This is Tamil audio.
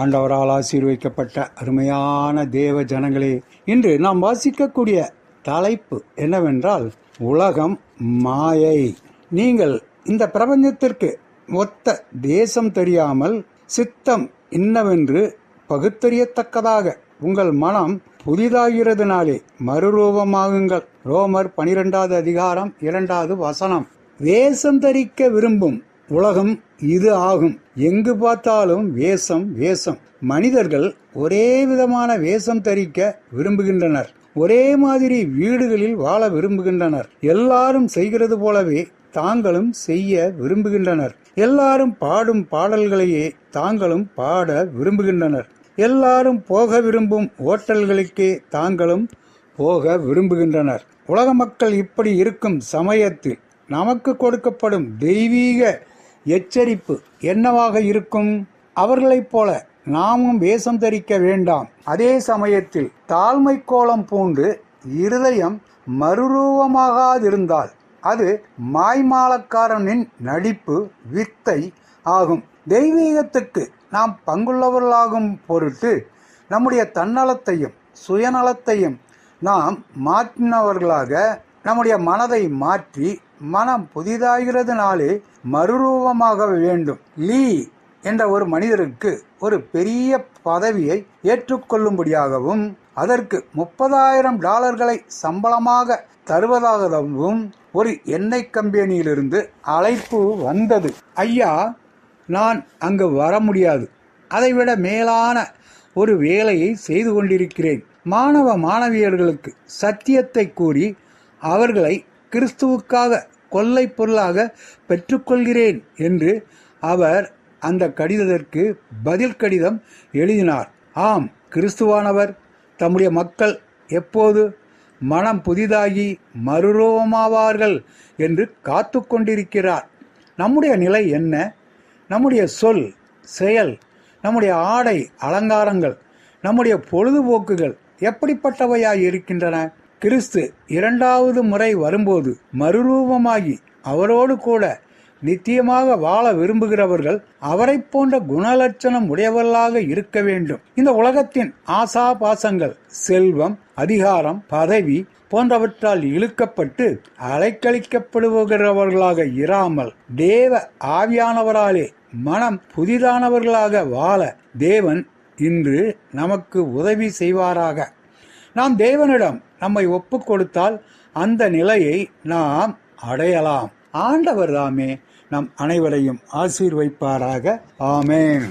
ஆண்டவரால் ஆசீர்வதிக்கப்பட்ட அருமையான தேவ ஜனங்களே, இன்று நாம் வாசிக்கக்கூடிய தலைப்பு என்னவென்றால் உலகம் மாயை. நீங்கள் இந்த பிரபஞ்சத்திற்கு ஒத்த தேசம் தெரியாமல் சித்தம் இன்னவென்று பகுத்தறியத்தக்கதாக உங்கள் மனம் புதிதாகிறதுனாலே மறுரூபமாகுங்கள். ரோமர் 12வது அதிகாரம் 2வது வசனம். வேஷம் தரிக்க விரும்பும் உலகம் இது ஆகும். எங்கு பார்த்தாலும் வேஷம் வேஷம். மனிதர்கள் ஒரே விதமான வேஷம் தரிக்க விரும்புகின்றனர். ஒரே மாதிரி வீடுகளில் வாழ விரும்புகின்றனர். எல்லாரும் செய்கிறது போலவே தாங்களும் செய்ய விரும்புகின்றனர். எல்லாரும் பாடும் பாடல்களையே தாங்களும் பாட விரும்புகின்றனர். எல்லாரும் போக விரும்பும் ஓட்டல்களுக்கே தாங்களும் போக விரும்புகின்றனர். உலக மக்கள் இப்படி இருக்கும் சமயத்தில் நமக்கு கொடுக்கப்படும் தெய்வீக எச்சரிப்பு என்னவாக இருக்கும்? அவர்களைப் போல நாமும் வேஷம் தரிக்க வேண்டாம். அதே சமயத்தில் தாழ்மை கோலம் பூண்டு இருதயம் மறுரூபமாகாதிருந்தால் அது மாய்மாலக்காரனின் நடிப்பு வித்தை ஆகும். தெய்வீகத்துக்கு நாம் பங்குள்ளவர்களாகும் பொருட்டு நம்முடைய தன்னலத்தையும் சுயநலத்தையும் நாம் மாற்றினவர்களாக நம்முடைய மனதை மாற்றி மனம் புதிதாகிறதுனாலே மறுரூபமாக வேண்டும். லீ என்ற ஒரு மனிதருக்கு ஒரு பெரிய பதவியை ஏற்றுக்கொள்ளும்படியாகவும் அதற்கு $30,000 சம்பளமாக தருவதாகவும் ஒரு எண்ணெய் கம்பெனியிலிருந்து அழைப்பு வந்தது. ஐயா, நான் அங்கு வர முடியாது. அதைவிட மேலான ஒரு வேலையை செய்து கொண்டிருக்கிறேன். மாணவ மாணவியர்களுக்கு சத்தியத்தை கூறி அவர்களை கிறிஸ்துவுக்காக கொள்ளை பொருளாக பெற்றுக்கொள்கிறேன் என்று அவர் அந்த கடிதத்திற்கு பதில் கடிதம் எழுதினார். ஆம், கிறிஸ்துவானவர் தம்முடைய மக்கள் எப்போது மனம் புதிதாகி மறுரூபமாவார்கள் என்று காத்து கொண்டிருக்கிறார். நம்முடைய நிலை என்ன? நம்முடைய சொல், செயல், நம்முடைய ஆடை அலங்காரங்கள், நம்முடைய பொழுதுபோக்குகள் எப்படிப்பட்டவையாய் இருக்கின்றன? கிறிஸ்து 2வது முறை வரும்போது மறுரூபமாகி அவரோடு கூட நித்தியமாக வாழ விரும்புகிறவர்கள் அவரை போன்ற குணலட்சணம் உடையவர்களாக இருக்க வேண்டும். இந்த உலகத்தின் ஆசா பாசங்கள், செல்வம், அதிகாரம், பதவி போன்றவற்றால் இழுக்கப்பட்டு அலைக்கழிக்கப்படுகிறவர்களாக இராமல் தேவ ஆவியானவராலே மனம் புதிதானவர்களாக வாழ தேவன் இன்று நமக்கு உதவி செய்வாராக. நாம் தேவனிடம் நம்மை ஒப்பு கொடுத்தால் அந்த நிலையை நாம் அடையலாம். ஆண்டவர் தாமே நம் அனைவரையும் ஆசீர்வதிப்பாராக. ஆமென்.